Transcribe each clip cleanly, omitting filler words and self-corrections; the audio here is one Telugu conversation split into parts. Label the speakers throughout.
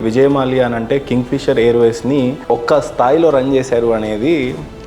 Speaker 1: విజయ్ మాల్యా అంటే కింగ్ఫిషర్ ఎయిర్వేస్ని ఒక్క స్థాయిలో రన్ చేశారు అనేది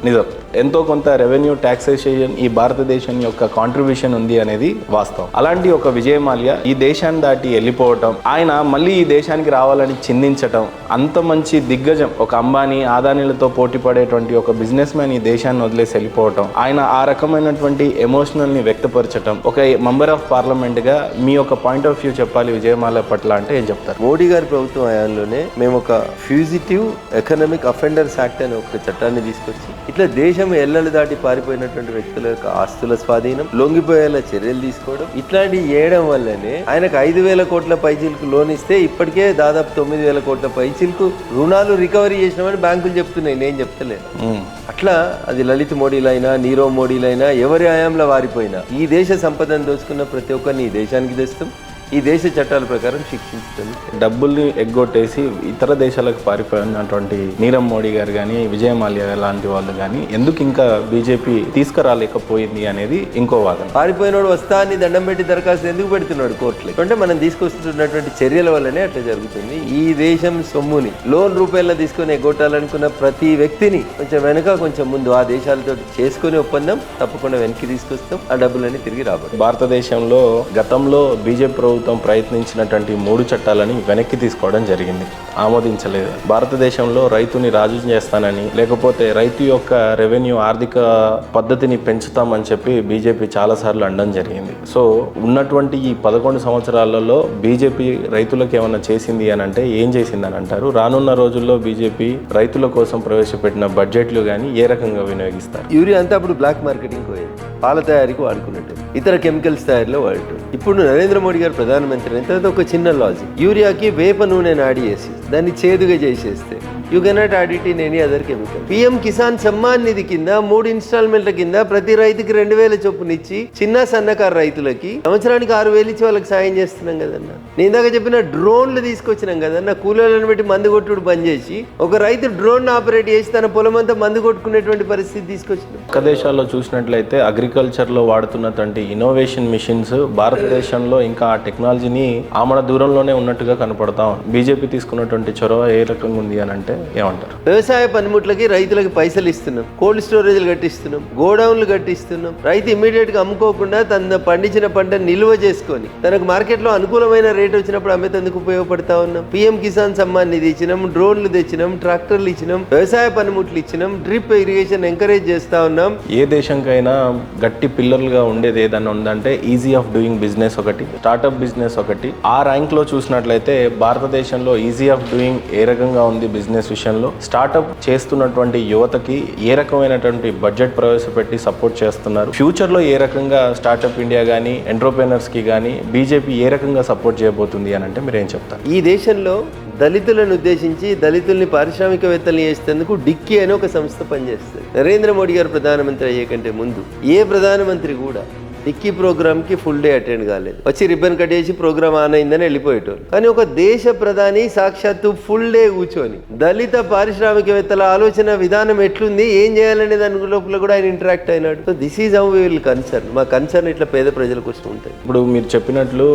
Speaker 1: నిజం. ఎంతో కొంత రెవెన్యూ ట్యాక్సేషన్ ఈ భారతదేశం యొక్క కాంట్రిబ్యూషన్ ఉంది అనేది వాస్తవం. అలాంటి ఒక విజయ్ మాల్యా ఈ దేశాన్ని దాటి వెళ్ళిపోవటం, ఆయన మళ్ళీ ఈ దేశానికి రావాలని చిందించటం, అంత మంచి దిగ్గజం ఒక అంబానీ ఆదానీలతో పోటీ పడేటువంటి ఒక బిజినెస్ మ్యాన్ ఈ దేశాన్ని వదిలేసి వెళ్ళిపోవటం, ఆయన ఆ రకమైనటువంటి ఎమోషనల్ని వ్యక్తపరచడం, ఒక మెంబర్ ఆఫ్ పార్లమెంట్గా మీ యొక్క పాయింట్ ఆఫ్ వ్యూ చెప్పాలి విజయ్ మాల్యా పట్ల అంటే ఏం చెప్తారు?
Speaker 2: మోడీ గారి ప్రభుత్వం హయాంలోనే మేము ఒక ఫ్యూజిటివ్ ఎకనామిక్ అఫెండర్స్ యాక్ట్ అనే ఒక చట్టాన్ని తీసుకొచ్చి ఇట్లా దేశం ఎల్లలు దాటి పారిపోయినటువంటి వ్యక్తుల యొక్క ఆస్తుల స్వాధీనం, లొంగిపోయేలా చర్యలు తీసుకోవడం, ఇట్లాంటివి చేయడం వల్లనే ఆయనకు 5,000 కోట్ల పైచీలకు లోన్ ఇస్తే ఇప్పటికే దాదాపు 9,000 కోట్ల పైచీలకు రుణాలు రికవరీ చేసినామని బ్యాంకులు చెప్తున్నాయి, నేను చెప్తలేను. అట్లా అది లలిత్ మోడీలైనా నీరవ్ మోడీలైనా ఎవరి హయాంలో వారిపోయినా ఈ దేశ సంపదను దోచుకున్న ప్రతి ఒక్కరిని ఈ దేశానికి తెస్తాం, ఈ దేశ చట్టాల ప్రకారం శిక్షించుతుంది.
Speaker 1: డబ్బుల్ని ఎగ్గొట్టేసి ఇతర దేశాలకు పారిపోయినటువంటి నీరవ్ మోడీ గారు కానీ విజయ్ మాల్యా లాంటి వాళ్ళు కానీ ఎందుకు ఇంకా బీజేపీ తీసుకురాలేకపోయింది అనేది ఇంకో వాదన.
Speaker 2: పారిపోయినోడు వస్తా అని దండం పెట్టి దరఖాస్తు ఎందుకు పెడుతున్నాడు కోర్టులో అంటే మనం తీసుకొస్తున్నటువంటి చర్యల వల్లనే అట్లా జరుగుతుంది. ఈ దేశం సొమ్ముని లోన్ రూపాయల్లో తీసుకొని ఎగ్గొట్టాలనుకున్న ప్రతి వ్యక్తిని కొంచెం వెనక కొంచెం ముందు ఆ దేశాలతో చేసుకుని ఒప్పందం తప్పకుండా వెనక్కి తీసుకొస్తాం, ఆ డబ్బులన్నీ తిరిగి రాబోదు.
Speaker 1: భారతదేశంలో గతంలో బీజేపీ ప్రభుత్వం ప్రయత్నించినటువంటి 3 చట్టాలని వెనక్కి తీసుకోవడం జరిగింది, ఆమోదించలేదు. భారతదేశంలో రైతుని రాజు చేస్తానని, లేకపోతే రైతు యొక్క రెవెన్యూ ఆర్థిక పద్ధతిని పెంచుతామని చెప్పి బీజేపీ చాలాసార్లు అనడం జరిగింది. సో ఉన్నటువంటి ఈ 11 సంవత్సరాలలో బీజేపీ రైతులకు ఏమన్నా చేసింది అని అంటే ఏం చేసింది అని అంటారు? రానున్న రోజుల్లో బీజేపీ రైతుల కోసం ప్రవేశపెట్టిన బడ్జెట్లు కానీ ఏ రకంగా వినియోగిస్తారు?
Speaker 2: యూరియా అంతా అప్పుడు బ్లాక్ మార్కెటింగ్ పోయేది, పాల తయారీకి వాడుకున్నట్టు, ఇతర కెమికల్స్ తయారీలో వాడటం. ఇప్పుడు నరేంద్ర మోడీ గారు ప్రధానమంత్రి అయిన తర్వాత ఒక చిన్న లాజిక్, యూరియాకి వేప నూనెను యాడ్ చేసి దాన్ని చేదుగా చేసేస్తే you cannot add it in any other chemical. PM Kisan Samman Nidhi కింద 3 ఇన్స్టాల్మెంట్ల కింద ప్రతి రైతుకి 2,000 చొప్పునిచ్చి చిన్న సన్నకారు రైతులకి సంవత్సరానికి 6,000 ఇచ్చి వాళ్ళకి సాయం చేస్తున్నాం కదన్నా. నేను ఇందాక చెప్పిన డ్రోన్లు తీసుకొచ్చినాం కదన్నా, కూలీలను పెట్టి మందు కొట్టుడు బంద్ చేసి ఒక రైతు డ్రోన్ ఆపరేట్ చేసి తన పొలం అంతా మందు కొట్టుకునేటువంటి పరిస్థితి తీసుకొచ్చినాం.
Speaker 1: పక్క దేశాల్లో చూసినట్లయితే అగ్రికల్చర్లో వాడుతున్నటువంటి ఇన్నోవేషన్ మిషన్స్ భారతదేశంలో ఇంకా ఆ టెక్నాలజీని ఆమడ దూరంలోనే ఉన్నట్టుగా కనపడతా ఉంది. బీజేపీ తీసుకున్నటువంటి చొరవ ఏ రకంగా ఉంది అని అంటే ఏమంటారు?
Speaker 2: వ్యవసాయ పనిముట్లకి రైతులకి పైసలు ఇస్తున్నాం, కోల్డ్ స్టోరేజ్లు కట్టిస్తున్నాం, గోడౌన్లు కట్టిస్తున్నాం. రైతు ఇమీడియట్ గా అమ్ముకోకుండా తన పండించిన పంట నిల్వ చేసుకొని తనకు మార్కెట్ లో అనుకూలమైన రేట్ వచ్చినప్పుడు అమ్మేందుకు ఉపయోగపడతా ఉన్నాం. పిఎం కిసాన్ సమ్మాన్ నిధి ఇచ్చినాం, డ్రోన్లు తెచ్చినాం, ట్రాక్టర్లు ఇచ్చినాం, వ్యవసాయ పనిముట్లు ఇచ్చినాం, డ్రిప్ ఇరిగేషన్ ఎంకరేజ్ చేస్తా ఉన్నాం.
Speaker 1: ఏ దేశంకైనా గట్టి పిల్లర్లుగా ఉండేది ఏదన్నా ఉందంటే ఈజీ ఆఫ్ డూయింగ్ బిజినెస్ ఒకటి, స్టార్ట్అప్ బిజినెస్ ఒకటి. ఆ ర్యాంక్ లో చూసినట్లయితే భారతదేశంలో ఈజీ ఆఫ్ డూయింగ్ ఏ రకంగా ఉంది బిజినెస్ విషయంలో, స్టార్ట్అప్ చేస్తున్నటువంటి యువతకి ఏ రకమైనటువంటి బడ్జెట్ ప్రవేశపెట్టి సపోర్ట్ చేస్తున్నారు, ఫ్యూచర్ లో ఏ రకంగా స్టార్ట్అప్ ఇండియా కానీ ఎంటర్‌ప్రెన్యూర్స్ కి కానీ బీజేపీ ఏ రకంగా సపోర్ట్ చేయబోతుంది అని అంటే మీరు ఏం చెప్తారు?
Speaker 2: ఈ దేశంలో దళితులను ఉద్దేశించి దళితుల్ని పారిశ్రామికవేత్తలు చేసేందుకు డిక్కీ అని ఒక సంస్థ పనిచేస్తుంది. నరేంద్ర మోడీ గారు ప్రధానమంత్రి అయ్యే కంటే ముందు ఏ ప్రధానమంత్రి కూడా డిక్కీ ప్రోగ్రామ్కి ఫుల్ డే అటెండ్ కాలేదు. వచ్చి రిబ్బన్ కట్ చేసి ప్రోగ్రామ్ ఆన్ అయిందని వెళ్ళిపోయేటోళ్ళు. కానీ ఒక దేశ ప్రధాని సాక్షాత్తు ఫుల్ డే కూర్చొని దళిత పారిశ్రామికవేత్తల ఆలోచన విధానం ఎట్లుంది, ఏం చేయాలనే దాని లోపల కూడా ఆయన ఇంటరాక్ట్ అయినాడు. So this is how we will concern. మా కన్సర్న్ ఇట్లా పేద ప్రజల కోసం ఉంటాయి.
Speaker 1: ఇప్పుడు మీరు చెప్పినట్లు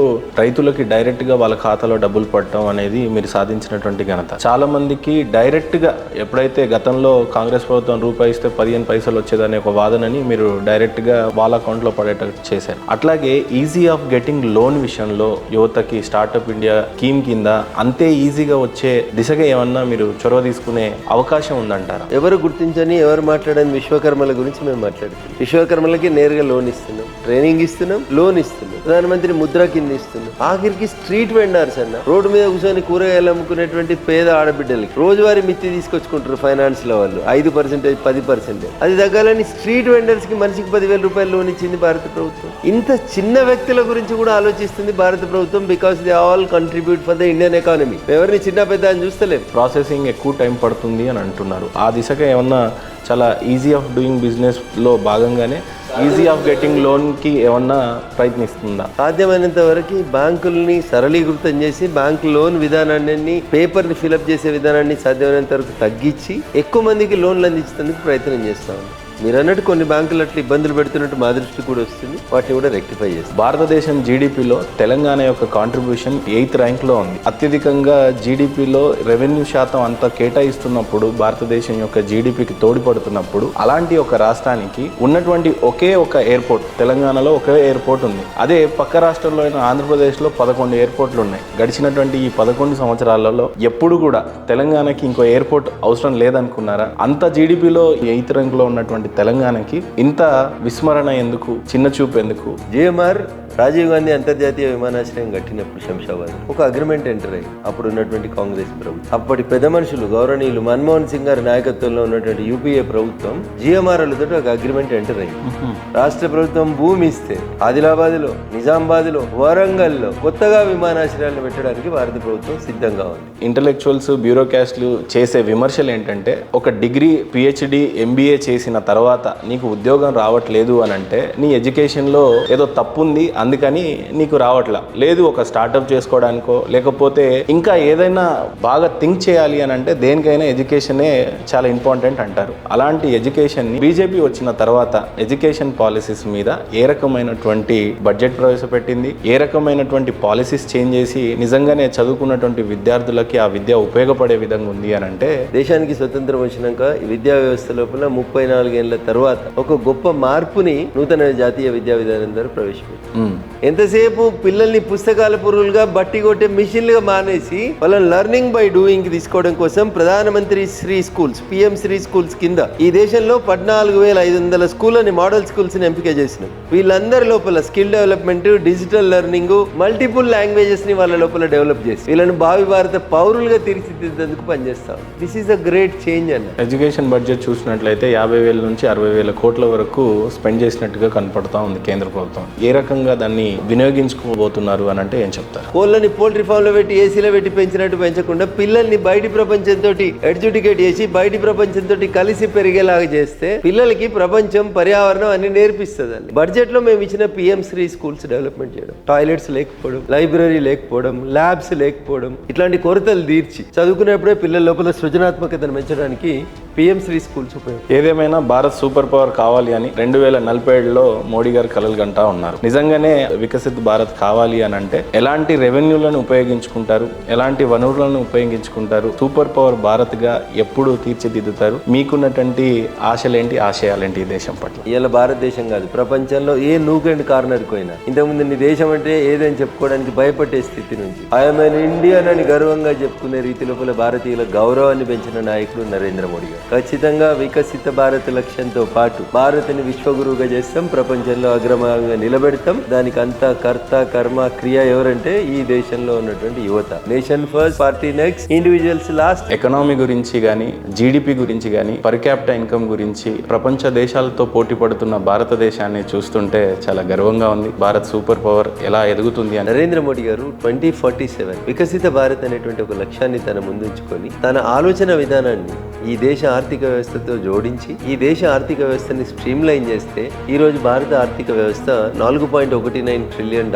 Speaker 1: రైతులకి డైరెక్ట్ గా వాళ్ళ ఖాతాలో డబ్బులు పడటం అనేది మీరు సాధించినటువంటి ఘనత. చాలా మందికి డైరెక్ట్ గా ఎప్పుడైతే గతంలో కాంగ్రెస్ ప్రభుత్వం రూపాయి ఇస్తే 15 పైసలు వచ్చేదనే ఒక వాదనని మీరు డైరెక్ట్ గా వాళ్ళ అకౌంట్ లో పడేట చేశారు. అట్లాగే ఈజీ ఆఫ్ గెటింగ్ లోన్ విషయంలో యువతకి స్టార్ట్అప్ ఇండియా స్కీమ్ కింద అంతే ఈజీగా వచ్చే దిశగా ఏమన్నా మీరు చొరవ తీసుకునే అవకాశం ఉందంటారా?
Speaker 2: ఎవరు గుర్తించని ఎవరు మాట్లాడని విశ్వకర్మల గురించి మేము మాట్లాడుతున్నాం. విశ్వకర్మలకి నేరుగా లోన్ ఇస్తున్నాం, ట్రైనింగ్ ఇస్తున్నాం, లోన్ ఇస్తున్నాం, ప్రధానమంత్రి ముద్ర కింద ఇస్తున్నాం. ఆఖరికి స్ట్రీట్ వెండర్స్ అన్న రోడ్డు మీద కూర్చొని కూరగాయలు అమ్ముకునేటువంటి పేద ఆడబిడ్డలకి రోజువారీ మిత్తి తీసుకొచ్చుకుంటారు ఫైనాన్స్ లో వాళ్ళు 5%, 10%. అది తగ్గాలని స్ట్రీట్ వెండర్స్ కి మనిషికి 10,000 రూపాయలు లోన్ ఇచ్చింది భారత ప్రభుత్వం. ఇంత చిన్న వ్యక్తుల గురించి కూడా ఆలోచిస్తుంది భారత ప్రభుత్వం, because they all contribute for the Indian economy. ఎవరిని చిన్న పెద్ద అని చూస్తలేం.
Speaker 1: ప్రాసెసింగ్ ఎక్కువ టైం పడుతుంది అని అంటున్నారు. ఆ దిశగా ఏమన్నా చాలా ఈజీ ఆఫ్ డూయింగ్ బిజినెస్ లో భాగంగానే ఈజీ ఆఫ్ గెటింగ్ లోన్ కి ఏమన్నా ప్రయత్నిస్తుందా?
Speaker 2: సాధ్యమైనంత వరకు బ్యాంకుల్ని సరళీకృతం చేసి బ్యాంకు లోన్ విధానాన్ని, పేపర్ ని ఫిలప్ చేసే విధానాన్ని సాధ్యమైనంత వరకు తగ్గించి ఎక్కువ మందికి లోన్లు అందించేందుకు ప్రయత్నం చేస్తాం. మీరు అన్నట్టు కొన్ని బ్యాంకులు అట్లా ఇబ్బందులు పెడుతున్నట్టు మా దృష్టి కూడా వస్తుంది, వాటిని కూడా రెక్టిఫై చేస్తాం.
Speaker 1: భారతదేశం జీడిపిలో తెలంగాణ యొక్క కాంట్రిబ్యూషన్ 8th ర్యాంక్లో ఉంది. అత్యధికంగా జీడిపిలో రెవెన్యూ శాతం అంతా కేటాయిస్తున్నప్పుడు, భారతదేశం యొక్క జీడిపికి తోడ్పడుతున్నప్పుడు, అలాంటి ఒక రాష్ట్రానికి ఉన్నటువంటి ఒకే ఒక ఎయిర్పోర్ట్, తెలంగాణలో ఒకే ఎయిర్పోర్ట్ ఉంది. అదే పక్క రాష్ట్రంలో అయిన ఆంధ్రప్రదేశ్లో 11 ఎయిర్పోర్ట్లు ఉన్నాయి. గడిచినటువంటి ఈ 11 సంవత్సరాలలో ఎప్పుడు కూడా తెలంగాణకి ఇంకో ఎయిర్పోర్ట్ అవసరం లేదనుకున్నారా? అంత జీడిపిలో 8th ర్యాంక్లో ఉన్నటువంటి తెలంగాణకి ఇంత విస్మరణ ఎందుకు, చిన్న చూపు ఎందుకు?
Speaker 2: జిఎంఆర్ రాజీవ్ గాంధీ అంతర్జాతీయ విమానాశ్రయం కట్టినప్పుడు శంషాబాద్ ఒక అగ్రిమెంట్ ఎంటర్ అయ్యి అప్పుడు ఉన్నటువంటి కాంగ్రెస్ ప్రభుత్వం, అప్పటి పెద్ద మనుషులు గౌరవనీయులు మన్మోహన్ సింగ్ గారి నాయకత్వంలో ఉన్నటువంటి యూపీఏ ప్రభుత్వం జిఎంఆర్లతో ఒక అగ్రిమెంట్ ఎంటర్ అయ్యింది. రాష్ట్ర ప్రభుత్వం భూమి ఇస్తే ఆదిలాబాద్ లో, నిజామాబాద్ లో, వరంగల్ లో కొత్తగా విమానాశ్రయాలను పెట్టడానికి భారత ప్రభుత్వం సిద్ధంగా ఉంది.
Speaker 1: ఇంటలెక్చువల్స్, బ్యూరోక్రాట్స్లు చేసే విమర్శలు ఏంటంటే, ఒక డిగ్రీ, పిహెచ్డి, ఎంబీఏ చేసిన తర్వాత నీకు ఉద్యోగం రావట్లేదు అని అంటే నీ ఎడ్యుకేషన్లో ఏదో తప్పు ఉంది, అందుకని నీకు రావట్లా. లేదు, ఒక స్టార్టప్ చేసుకోవడానికో లేకపోతే ఇంకా ఏదైనా బాగా థింక్ చేయాలి అని అంటే దేనికైనా ఎడ్యుకేషనే చాలా ఇంపార్టెంట్ అంటారు. అలాంటి ఎడ్యుకేషన్ని బీజేపీ వచ్చిన తర్వాత ఎడ్యుకేషన్ పాలసీస్ మీద ఏ రకమైనటువంటి బడ్జెట్ ప్రవేశపెట్టింది, ఏ రకమైనటువంటి పాలసీస్ చేంజ్ చేసి నిజంగానే చదువుకున్నటువంటి విద్యార్థులకి ఆ విద్య ఉపయోగపడే విధంగా ఉంది అని అంటే,
Speaker 2: దేశానికి స్వతంత్రం వచ్చినాక ఈ విద్యా వ్యవస్థ లోపల 34 ఏళ్ల తర్వాత ఒక గొప్ప మార్పుని నూతన జాతీయ విద్యా విధానం ద్వారా ప్రవేశపెట్టింది. ఎంతసేపు పిల్లల్ని పుస్తకాల పురుగులుగా, బట్టి కొట్టే మిషన్లుగా మానేసి వాళ్ళని లర్నింగ్ బై డూయింగ్ తీసుకోవడం కోసం ప్రధానమంత్రి Shri schools, PM Shri schools కింద ఈ దేశంలో 14,500 స్కూల్ అని మోడల్ స్కూల్స్ ని ఎంపిక చేసినాం. వీళ్ళందరి లోపల skill development, digital learning, multiple languages ని వాళ్ళ లోపల డెవలప్ చేసి వీళ్ళని భావి భారత పౌరులుగా తీర్చిదిద్దేందుకు పనిచేస్తాం. This is a great change అన్న.
Speaker 1: ఎడ్యుకేషన్ బడ్జెట్ చూసినట్లయితే 50,000 నుంచి 60,000 కోట్ల వరకు స్పెండ్ చేసినట్టుగా కనపడతా ఉంది కేంద్ర ప్రభుత్వం. ఏ రకంగా దాన్ని వినియోగించుకోబోతున్నారు అని అంటే ఏం చెప్తారు?
Speaker 2: కోళ్ళని పోల్ట్రీ ఫామ్ లో పెట్టి, ఏసీలో పెట్టి పెంచినట్టు పెంచకుండా పిల్లల్ని బయటి ప్రపంచంతో ఎడ్యుకేట్ చేసి బయటి ప్రపంచంతో కలిసి పెరిగేలాగా చేస్తే పిల్లలకి ప్రపంచం, పర్యావరణం అన్ని నేర్పిస్తుంది. బడ్జెట్ లో మేము ఇచ్చిన పిఎం శ్రీ స్కూల్స్ డెవలప్మెంట్ చేయడం, టాయిలెట్స్ లేకపోవడం, లైబ్రరీ లేకపోవడం, ల్యాబ్స్ లేకపోవడం, ఇట్లాంటి కొరతలు తీర్చి చదువుకునేప్పుడే పిల్లల లోపల సృజనాత్మకతను పెంచడానికి పిఎం శ్రీ స్కూల్స్ ఉపయోగం.
Speaker 1: ఏదేమైనా భారత్ సూపర్ పవర్ కావాలి అని 2047లో మోడీ గారు కలలు గంటా ఉన్నారు. నిజంగానే వికసిత్ భారత్ కావాలి అని అంటే ఎలాంటి రెవెన్యూలను ఉపయోగించుకుంటారు, ఎలాంటి వనరులను ఉపయోగించుకుంటారు, సూపర్ పవర్ భారత్ గా ఎప్పుడు తీర్చిదిద్దుతారు? మీకున్నటువంటి ఆశలేంటి, ఆశయాలేంటి ఈ దేశం పట్ల?
Speaker 2: ఇలా భారతదేశం కాదు, ప్రపంచంలో ఏ నూక్ అండ్ కార్నర్కి పోయినా ఇంతకుముందు నీ దేశం అంటే ఏదని చెప్పుకోవడానికి భయపడే స్థితి నుంచి ఐఎమ్ ఎన్ ఇండియన్ అని గర్వంగా చెప్పుకునే రీతి లోపల భారతీయుల గౌరవాన్ని పెంచిన నాయకుడు నరేంద్ర మోడీ గారు. ఖచ్చితంగా వికసిత భారత్ లక్ష్యంతో పాటు భారత్ని విశ్వగురువుగా చేస్తాం, ప్రపంచంలో అగ్రమాంగా నిలబెడతాం. దానికి అంతా కర్త, కర్మ, క్రియ ఎవరంటే ఈ దేశంలో ఉన్నటువంటి యువత. Nation first, party next, individuals last.
Speaker 1: Economy గురించి కానీ, జీడిపి గురించి కానీ, పర్ క్యాపిటల్ ఇన్కమ్ గురించి ప్రపంచ దేశాలతో పోటీ పడుతున్న భారతదేశాన్ని చూస్తుంటే చాలా గర్వంగా ఉంది. భారత్ సూపర్ పవర్ ఎలా ఎదుగుతుంది అని
Speaker 2: నరేంద్ర మోడీ గారు 2047 వికసిత భారత్ అనేటువంటి ఒక లక్ష్యాన్ని తన ముందుంచుకొని తన ఆలోచన విధానాన్ని ఈ దేశ ఆర్థిక వ్యవస్థతో జోడించి ఈ దేశ ఆర్థిక వ్యవస్థని స్ట్రీమ్ లైన్ చేస్తే ఈ రోజు భారత ఆర్థిక వ్యవస్థ $4.19 ట్రిలియన్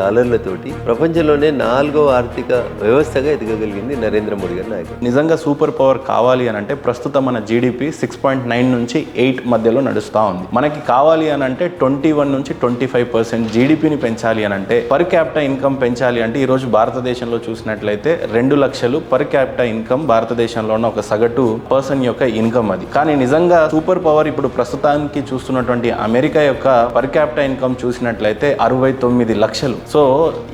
Speaker 2: తోటి ప్రపంచంలోనే 4వ ఆర్థిక వ్యవస్థగా ఎదగగలిగింది నరేంద్ర మోడీ గారి నాయకుడు.
Speaker 1: నిజంగా సూపర్ పవర్ కావాలి అని అంటే ప్రస్తుతం మన జీడిపి 6.9 నుంచి 8 మధ్యలో నడుస్తూ ఉంది. మనకి కావాలి అని అంటే 21 నుంచి 25% జీడిపిని పెంచాలి అని అంటే, పర్ క్యాపిటల్ ఇన్కమ్ పెంచాలి అంటే ఈ రోజు భారతదేశంలో చూసినట్లయితే 2 లక్షలు పర్ క్యాపిటల్ ఇన్కమ్ భారతదేశంలో ఉన్న ఒక సగటు పర్సన్ యొక్క ఇన్కమ్ అది. కానీ నిజంగా సూపర్ పవర్ ఇప్పుడు ప్రస్తుతానికి చూస్తున్నటువంటి అమెరికా యొక్క పర్ క్యాపిటల్ ఇన్కమ్ చూసినట్లయితే 69 లక్షలు. సో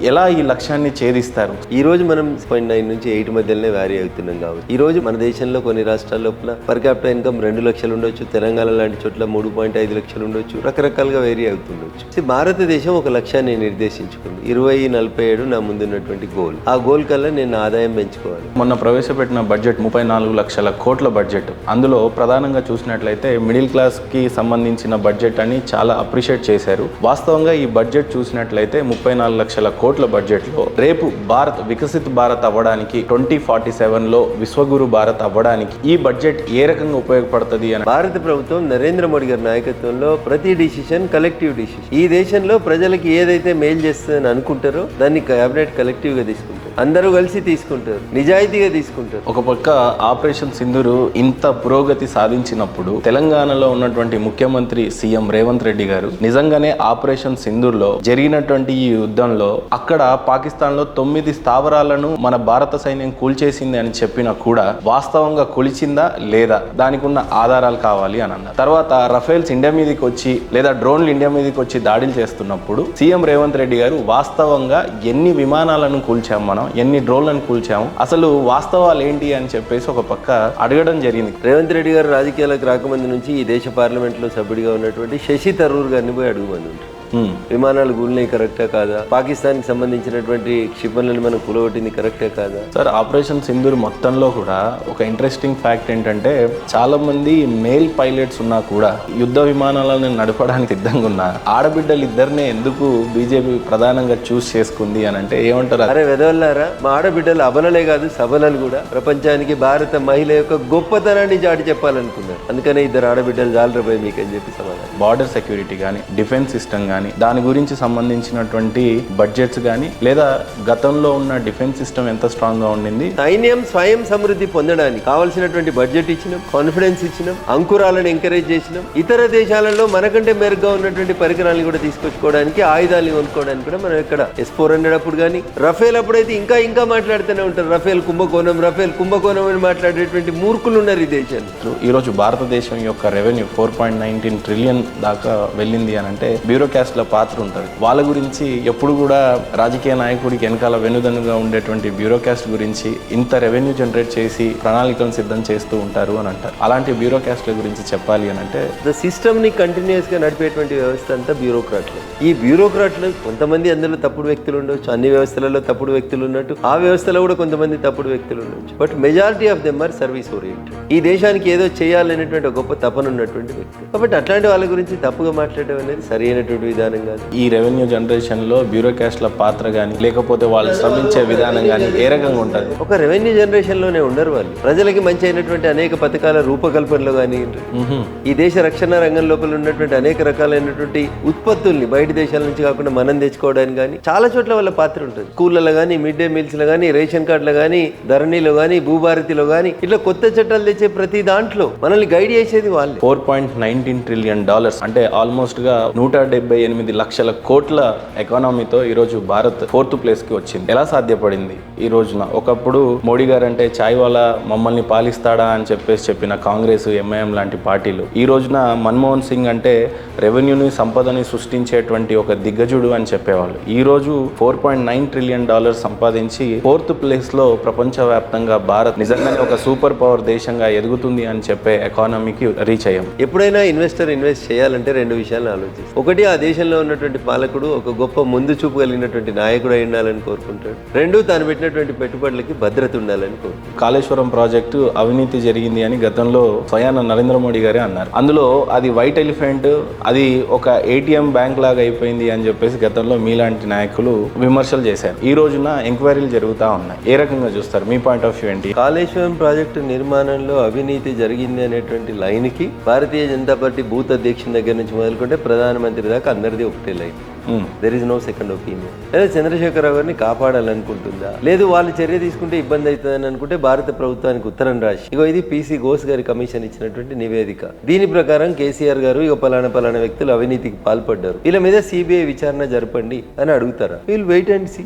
Speaker 1: ఎలా ఈ లక్ష్యాన్ని ఛేదిస్తారు?
Speaker 2: ఈ రోజు మనం 6.9 నుంచి 8 మధ్యలోనే వ్యారీ అవుతున్నాం కాబట్టి ఈ రోజు మన దేశంలో కొన్ని రాష్ట్రాల లోపల పర్ క్యాపిటల్ ఇన్కమ్ 2 లక్షలు ఉండొచ్చు, తెలంగాణ లాంటి చోట్ల 3.5 లక్షలు ఉండొచ్చు, రకరకాలుగా వేరీ అవుతుండొచ్చు. భారతదేశం ఒక లక్ష్యాన్ని నిర్దేశించుకుంది. 2047 నా ముందున్నటువంటి గోల్. ఆ గోల్ కల్లా నేను ఆదాయం పెంచుకోవాలి.
Speaker 1: మొన్న ప్రవేశపెట్టిన బడ్జెట్ 34 లక్షల కోట్ల బడ్జెట్. అందులో ప్రధానంగా చూసినట్లయితే మిడిల్ క్లాస్ కి సంబంధించిన బడ్జెట్ అని చాలా అప్రిషియేట్ చేశారు. వాస్తవంగా ఈ బడ్జెట్ చూసినట్లయితే 34 లక్షల కోట్ల బడ్జెట్ లో రేపు భారత్ వికసిత్ భారత్ అవ్వడానికి 2047లో విశ్వగురు భారత్ అవ్వడానికి ఈ బడ్జెట్ ఏ రకంగా ఉపయోగపడుతుంది అని
Speaker 2: భారత ప్రభుత్వం నరేంద్ర మోడీ గారి నాయకత్వంలో ప్రతి డిసిషన్ కలెక్టివ్ డిసిషన్. ఈ దేశంలో ప్రజలకి ఏదైతే మేలు చేస్తుందని అనుకుంటారో దాన్ని కేబినెట్ కలెక్టివ్ గా తీసుకుంటారు. అందరూ కలిసి తీసుకుంటారు, నిజాయితీగా తీసుకుంటారు.
Speaker 1: ఒక పక్క ఆపరేషన్ సింధూరు ఇంత పురోగతి సాధించినప్పుడు తెలంగాణలో ఉన్నటువంటి ముఖ్యమంత్రి సీఎం రేవంత్ రెడ్డి గారు నిజంగానే ఆపరేషన్ సింధూర్లో జరిగినటువంటి ఈ యుద్ధంలో అక్కడ పాకిస్తాన్ లో 9 స్థావరాలను మన భారత సైన్యం కూల్చేసింది అని చెప్పినా కూడా వాస్తవంగా కూల్చిందా లేదా దానికి ఉన్న ఆధారాలు కావాలి అని అన్నారు. తర్వాత రఫేల్స్ ఇండియా మీదకి వచ్చి లేదా డ్రోన్లు ఇండియా మీదకి వచ్చి దాడులు చేస్తున్నప్పుడు సీఎం రేవంత్ రెడ్డి గారు వాస్తవంగా ఎన్ని విమానాలను కూల్చాము, మనం ఎన్ని డ్రోన్లను కూల్చాము, అసలు వాస్తవాలు ఏంటి అని చెప్పేసి ఒక పక్క అడగడం జరిగింది.
Speaker 2: రేవంత్ రెడ్డి గారు రాజకీయాలకు రాకముందు నుంచి ఈ దేశ పార్లమెంట్ లో సభ్యుడిగా ఉన్నటువంటి శశి థరూర్ గారిని పోయి అడుగుమంది ఉంటారు. విమానాలు కూలినాయి కరెక్టా కాదా, పాకిస్తాన్ కి సంబంధించినటువంటి క్షిపణులను మనం కూలగొట్టింది కరెక్టే కాదా.
Speaker 1: సార్ ఆపరేషన్ సింధూర్ మొత్తంలో కూడా ఒక ఇంట్రెస్టింగ్ ఫ్యాక్ట్ ఏంటంటే చాలా మంది మేల్ పైలట్స్ ఉన్నా కూడా యుద్ధ విమానాలను నడపడానికి సిద్ధంగా ఉన్న ఆడబిడ్డలు ఇద్దరినే ఎందుకు బీజేపీ ప్రధానంగా చూస్ చేసుకుంది అని అంటే ఏమంటారు?
Speaker 2: అరే వెదవల్లారా, మా ఆడబిడ్డలు అబలలే కాదు సబలలు కూడా, ప్రపంచానికి భారత మహిళ యొక్క గొప్పతనాన్ని చాటి చెప్పాలనుకున్నారు. అందుకనే ఇద్దరు ఆడబిడ్డలు జాలరపోయి మీకు అని చెప్పి సమాధానం.
Speaker 1: బార్డర్ సెక్యూరిటీ కానీ, డిఫెన్స్ సిస్టమ్ కానీ, దాని గురించి సంబంధించినటువంటి బడ్జెట్స్ కానీ, లేదా గతంలో ఉన్న డిఫెన్స్ సిస్టమ్ ఎంత స్ట్రాంగ్ గా ఉండింది,
Speaker 2: సైన్యం స్వయం సమృద్ధి పొందడానికి కావాల్సినటువంటి బడ్జెట్ ఇచ్చినాం, కాన్ఫిడెన్స్ ఇచ్చినాం, అంకురాలను ఎంకరేజ్ చేసినాం. ఇతర దేశాలలో మనకంటే మెరుగ్గా ఉన్నటువంటి పరికరాలను కూడా తీసుకొచ్చుకోవడానికి, ఆయుధాలను కొనుక్కోవడానికి కూడా మనం ఇక్కడ S-400 అప్పుడు కానీ, రఫేల్ అప్పుడైతే ఇంకా మాట్లాడుతూనే ఉంటారు. రఫేల్ కుంభకోణం అని మాట్లాడేటువంటి మూర్ఖులు ఉన్నారు ఈ దేశంలో.
Speaker 1: ఈ రోజు భారతదేశం యొక్క రెవెన్యూ 4.19 ట్రిలియన్ దాకా వెళ్ళింది అని అంటే బ్యూరోక్రాట్స్ల పాత్ర ఉంటుంది. వాళ్ళ గురించి ఎప్పుడు కూడా రాజకీయ నాయకుడికి వెనకాల వెనుదన్నుగా ఉండేటువంటి బ్యూరోక్రాట్స్ గురించి ఇంత రెవెన్యూ జనరేట్ చేసి ప్రణాళికలను సిద్ధం చేస్తూ ఉంటారు అని అంటారు. అలాంటి బ్యూరోక్రాట్స్ల గురించి చెప్పాలి అని అంటే
Speaker 2: ద సిస్టమ్ ని కంటిన్యూస్ గా నడిపేటువంటి వ్యవస్థ అంతా బ్యూరోక్రాట్లు. ఈ బ్యూరోక్రాట్లు కొంతమంది అందులో తప్పుడు వ్యక్తులు ఉండొచ్చు, అన్ని వ్యవస్థలలో తప్పుడు వ్యక్తులు ఉన్నట్టు ఆ వ్యవస్థలో కూడా కొంతమంది తప్పుడు వ్యక్తులు ఉండొచ్చు. But majority of them or service oriented. ఈ దేశానికి ఏదో చేయాలనేటువంటి గొప్ప తపన ఉన్నటువంటి వ్యక్తి. కాబట్టి అట్లాంటి వాళ్ళ గురించి తప్పుగా మాట్లాడడం అనేది సరైనటువంటి విధానం కాదు.
Speaker 1: ఈ రెవెన్యూ జనరేషన్ లో బ్యూరోక్రాట్స్ల పాత్ర కానీ, లేకపోతే వాళ్ళు శ్రమించే విధానం కానీ ఏ రకంగా ఉంటుంది?
Speaker 2: ఒక రెవెన్యూ జనరేషన్ లోనే ఉండరు వాళ్ళు. ప్రజలకి మంచి అయినటువంటి అనేక పథకాల రూపకల్పనలో కానీ, ఈ దేశ రక్షణ రంగం లోపల ఉన్నటువంటి అనేక రకాలైనటువంటి ఉత్పత్తుల్ని బయట దేశాల నుంచి కాకుండా మనం తెచ్చుకోవడానికి కానీ చాలా చోట్ల వాళ్ళ పాత్ర ఉంటుంది. స్కూళ్ళలో కానీ, మిడ్ డే మీల్స్ లో కానీ, రేషన్ కార్డులో కానీ, ధరణిలో కానీ, భూభారతిలో కానీ, ఇట్లా కొత్త చట్టాలు తెచ్చే ప్రతి దాంట్లో మనల్ని గైడ్ చేసేది వాళ్ళు.
Speaker 1: $4.19 ట్రిలియన్ అంటే ఆల్మోస్ట్ గా 178 లక్షల కోట్ల ఎకానమీతో ఈ రోజు భారత్ 4th ప్లేస్ కి వచ్చింది. ఎలా సాధ్యపడింది ఈ రోజున? ఒకప్పుడు మోడీ గారు అంటే చాయ్ వాలా మమ్మల్ని పాలిస్తాడా అని చెప్పిన కాంగ్రెస్, ఎంఐఎం లాంటి పార్టీలు ఈ రోజున మన్మోహన్ సింగ్ అంటే రెవెన్యూని, సంపదని సృష్టించేటువంటి ఒక దిగ్గజుడు అని చెప్పేవాళ్ళు. ఈ రోజు $4.9 ట్రిలియన్ సంపాదించి 4th ప్లేస్ లో ప్రపంచవ్యాప్తంగా భారత్ నిజంగానే ఒక సూపర్ పవర్ దేశంగా ఎదుగుతుంది అని చెప్పే ఎకానమీకి రీచ్ అయ్యాం.
Speaker 2: ఎప్పుడైనా ఇన్వెస్టర్ ఇన్వెస్ట్ చేయాలంటే 2 విషయాలను ఆలోచిస్తాం. ఒకటి, ఆ దేశంలో ఉన్నటువంటి పాలకుడు ఒక గొప్ప ముందు చూపు కలిగినటువంటి నాయకుడు అయి ఉండాలని కోరుకుంటాడు. 2, తాను పెట్టినటువంటి పెట్టుబడులకి భద్రత ఉండాలని కోరుకుంటాడు.
Speaker 1: కాళేశ్వరం ప్రాజెక్టు అవినీతి జరిగింది అని గతంలో స్వయాన నరేంద్ర మోడీ గారే అన్నారు. అందులో అది వైట్ ఎలిఫెంట్, అది ఒక ATM బ్యాంక్ లాగా అయిపోయింది అని చెప్పేసి గతంలో మీలాంటి నాయకులు విమర్శలు చేశారు. ఈ రోజున ఎంక్వైరీలు జరుగుతూ ఉన్నాయి. ఏ రకంగా చూస్తారు? మీ పాయింట్ ఆఫ్ వ్యూ ఏంటి?
Speaker 2: కాళేశ్వరం ప్రాజెక్టు నిర్మాణంలో అవినీతి జరిగింది అనేటువంటి లైన్ కి భారతీయ జనతా పార్టీ బూత్ అధ్యక్షుని దగ్గర నుంచి మొదలుకుంటే ప్రధానమంత్రి దాకా అందరిది ఒకటే line. There is no second opinion. లేదా చంద్రశేఖరరావు గారిని కాపాడాలనుకుంటుందా, లేదు వాళ్ళు చర్య తీసుకుంటే ఇబ్బంది అవుతుందని అనుకుంటే భారత ప్రభుత్వానికి ఉత్తరం రాసి, ఇది PC ఘోష్ గారి కమిషన్ ఇచ్చినటువంటి నివేదిక. దీని ప్రకారం కేసీఆర్ గారు పలానా వ్యక్తులు అవినీతికి పాల్పడ్డారు, వీళ్ళ మీద CBI విచారణ జరపండి అని అడుగుతారా? వీళ్ళు వెయిట్ అండ్ సీ.